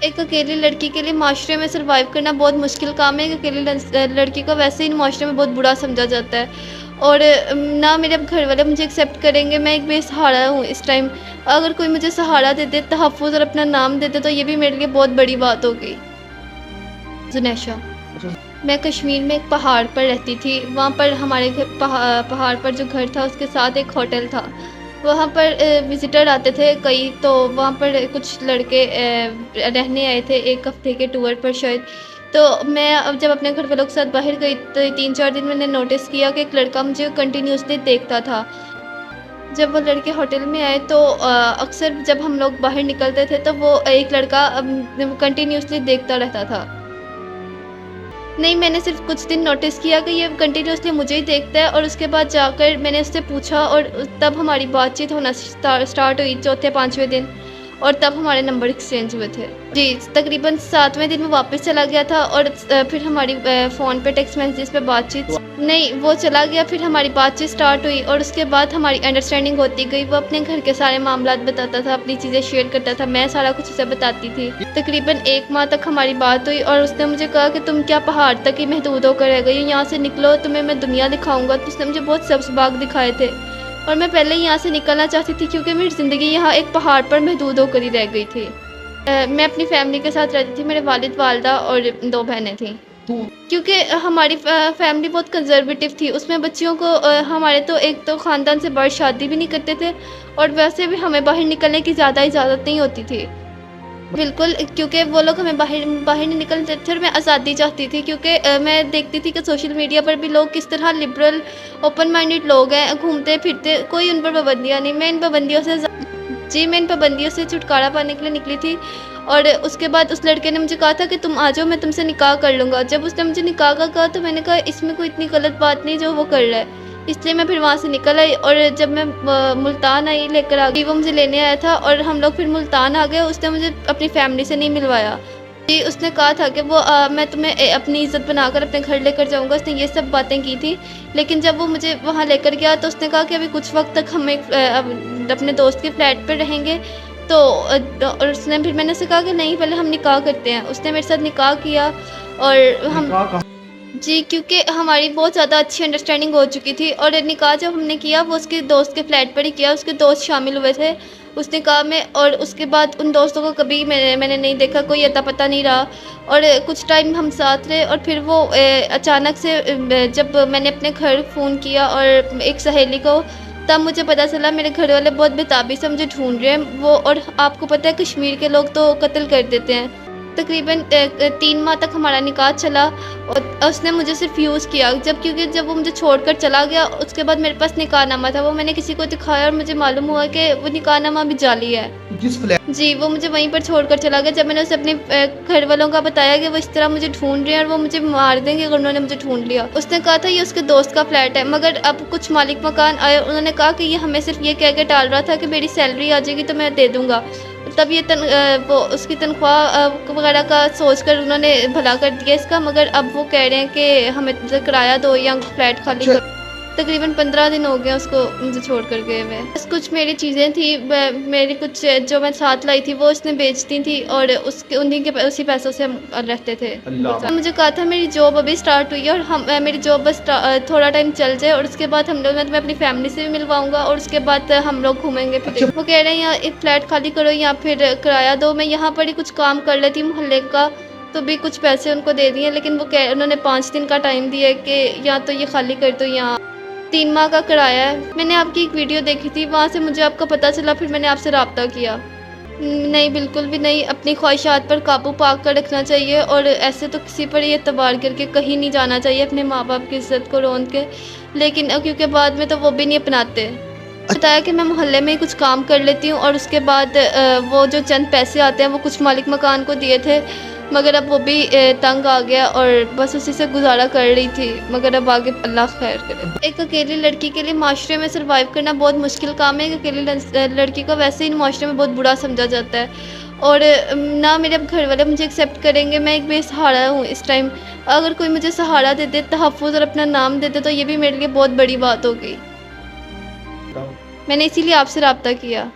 एक अकेली लड़की के लिए माशरे में सर्वाइव करना बहुत मुश्किल काम है। एक अकेली लड़की को वैसे ही माशरे में बहुत बुरा समझा जाता है और ना मेरे अब घर वाले मुझे एक्सेप्ट करेंगे। मैं एक बेसहारा हूँ इस टाइम। अगर कोई मुझे सहारा दे दे, तहफ़्फ़ुज़ और अपना नाम दे दे, तो ये भी मेरे लिए बहुत बड़ी बात होगी। जुनैशा, अच्छा। मैं कश्मीर में एक पहाड़ पर रहती थी। वहाँ पर हमारे घर पहाड़ पर जो घर था उसके साथ एक होटल था। वहाँ पर विज़िटर आते थे कई, तो वहाँ पर कुछ लड़के रहने आए थे 1 हफ़्ते के टूर पर शायद। तो मैं अब जब अपने घर वालों के साथ बाहर गई तो 3-4 दिन मैंने नोटिस किया कि एक लड़का मुझे कंटिन्यूअसली देखता था। जब वो लड़के होटल में आए तो अक्सर जब हम लोग बाहर निकलते थे तो वो एक लड़का कंटिन्यूअसली देखता रहता था। नहीं, मैंने सिर्फ़ कुछ दिन नोटिस किया कि ये कंटिन्यूअसली मुझे ही देखता है और उसके बाद जाकर मैंने उससे पूछा और तब हमारी बातचीत होना स्टार्ट हुई चौथे 5वें दिन और तब हमारे नंबर एक्सचेंज हुए थे। जी, तकरीबन 7वें दिन वो वापस चला गया था और फिर हमारी फ़ोन पे टेक्स्ट मैसेजेस पे बातचीत नहीं, वो चला गया। फिर हमारी बातचीत स्टार्ट हुई और उसके बाद हमारी अंडरस्टैंडिंग होती गई। वो अपने घर के सारे मामलात बताता था, अपनी चीज़ें शेयर करता था, मैं सारा कुछ उसे बताती थी। तकरीबन 1 माह तक हमारी बात हुई और उसने मुझे कहा कि तुम क्या पहाड़ तक ही महदूद होकर रह गई हो, यहाँ से निकलो, तुम्हें मैं दुनिया दिखाऊँगा। तो उसने मुझे बहुत सब्ज़ बाग दिखाए थे और मैं पहले ही यहाँ से निकलना चाहती थी क्योंकि मेरी ज़िंदगी यहाँ एक पहाड़ पर महदूद होकर ही रह गई थी। मैं अपनी फ़ैमिली के साथ रहती थी, मेरे वालिद-वालिदा और 2 बहनें थीं। तो क्योंकि हमारी फैमिली बहुत कंज़र्वेटिव थी, उसमें बच्चियों को हमारे तो एक तो ख़ानदान से बाहर शादी भी नहीं करते थे और वैसे भी हमें बाहर निकलने की ज़्यादा इजाज़त नहीं होती थी। बिल्कुल, क्योंकि वो लोग हमें बाहर बाहर नहीं निकलने देते थे और मैं आज़ादी चाहती थी क्योंकि मैं देखती थी कि सोशल मीडिया पर भी लोग किस तरह लिबरल, ओपन माइंडेड लोग हैं, घूमते-फिरते, कोई उन पर पाबंदियाँ नहीं। मैं इन पाबंदियों से छुटकारा पाने के लिए निकली थी और उसके बाद उस लड़के ने मुझे कहा था कि तुम आ जाओ, मैं तुमसे निकाह कर लूँगा। जब उसने मुझे निकाह का कहा तो मैंने कहा इसमें कोई इतनी गलत बात नहीं जो वो कर रहा है। इसलिए मैं फिर वहाँ से निकल आई और जब मैं मुल्तान आई लेकर आ गई, वो मुझे लेने आया था और हम लोग फिर मुल्तान आ गए। उसने मुझे अपनी फैमिली से नहीं मिलवाया। जी, उसने कहा था कि वो मैं तुम्हें अपनी इज़्ज़त बनाकर अपने घर लेकर जाऊँगा। उसने ये सब बातें की थी, लेकिन जब वो मुझे वहाँ लेकर गया तो उसने कहा कि अभी कुछ वक़्त तक हम अपने दोस्त के फ्लैट पर रहेंगे। तो और उसने फिर मैंने उससे कहा कि नहीं, पहले हम निकाह करते हैं। उसने मेरे साथ निकाह किया और हम निकाह कहाँ? जी, क्योंकि हमारी बहुत ज़्यादा अच्छी अंडरस्टैंडिंग हो चुकी थी और निकाह जब हमने किया वो उसके दोस्त के फ्लैट पर ही किया। उसके दोस्त शामिल हुए थे उस निकाह में और उसके बाद उन दोस्तों को कभी मैंने नहीं देखा, कोई अता-पता नहीं रहा और कुछ टाइम हम साथ रहे और फिर वो अचानक से जब मैंने अपने घर फ़ोन किया और एक सहेली को, तब मुझे पता चला मेरे घर वाले बहुत बेताबी से मुझे ढूँढ रहे हैं वो। और आपको पता है कश्मीर के लोग तो कत्ल कर देते हैं। तकरीबन 3 माह तक हमारा निकाह चला और उसने मुझे सिर्फ़ यूज़ किया। क्योंकि जब वो मुझे छोड़कर चला गया उसके बाद मेरे पास निकाहनामा था, वो मैंने किसी को दिखाया और मुझे मालूम हुआ कि वो निकाहनामा भी जाली है। किस फ्लैट? जी, वो मुझे वहीं पर छोड़कर चला गया। जब मैंने उसे अपने घर वालों का बताया कि वो इस तरह मुझे ढूँढ रहे हैं और वो मुझे मार देंगे अगर उन्होंने मुझे ढूँढ लिया। उसने कहा था ये उसके दोस्त का फ्लैट है, मगर अब कुछ मालिक मकान आए, उन्होंने कहा कि ये हमें सिर्फ़ ये कह के टाल रहा था कि मेरी सैलरी आ जाएगी तो मैं दे दूँगा। तब ये वो उसकी तनख्वाह वगैरह का सोच कर उन्होंने भला कर दिया इसका, मगर अब वो कह रहे हैं कि हमें किराया दो या फ्लैट खाली अच्छा। करो। तकरीबन 15 दिन हो गए उसको मुझे छोड़ कर गए हुए। बस कुछ मेरी चीज़ें थी, मेरी कुछ जो मैं साथ लाई थी वो उसने बेच दी थी और उसी पैसों से हम रहते थे। अल्लाह। मुझे कहा था मेरी जॉब अभी स्टार्ट हुई है और मेरी जॉब बस थोड़ा टाइम चल जाए और उसके बाद मैं तुम्हें अपनी फैमिली से भी मिलवाऊंगा और उसके बाद हम लोग घूमेंगे फिरेंगे। अच्छा। वो कह रहे हैं यहाँ एक फ्लैट खाली करो या फिर किराया दो। मैं यहाँ पर ही कुछ काम कर लेती हूँ मोहल्ले का, तो भी कुछ पैसे उनको दे दिए, लेकिन उन्होंने 5 दिन का टाइम दिया है कि या तो ये खाली कर दो या 3 माह का किराया है। मैंने आपकी एक वीडियो देखी थी, वहाँ से मुझे आपका पता चला, फिर मैंने आपसे रब्ता किया। नहीं, बिल्कुल भी नहीं। अपनी ख्वाहिशात पर काबू पा कर रखना चाहिए और ऐसे तो किसी पर ये एतबार करके कहीं नहीं जाना चाहिए अपने माँ बाप की इज़्ज़त को रौंद के। लेकिन क्योंकि बाद में तो वो भी नहीं अपनाते। बताया कि मैं मोहल्ले में ही कुछ काम कर लेती हूँ और उसके बाद वो जो चंद पैसे आते हैं वो कुछ मालिक मकान को दिए थे, मगर अब वो भी तंग आ गया और बस उसी से गुजारा कर रही थी, मगर अब आगे अल्लाह खैर करे। एक अकेली लड़की के लिए माशरे में सर्वाइव करना बहुत मुश्किल काम है। एक अकेली लड़की को वैसे ही माशरे में बहुत बुरा समझा जाता है और ना मेरे अब घर वाले मुझे एक्सेप्ट करेंगे। मैं एक बेसहारा हूँ इस टाइम। अगर कोई मुझे सहारा दे दे, तहफ़्फ़ुज़ और अपना नाम दे दे, तो ये भी मेरे लिए बहुत बड़ी बात होगी। मैंने इसीलिए आपसे रब्ता किया।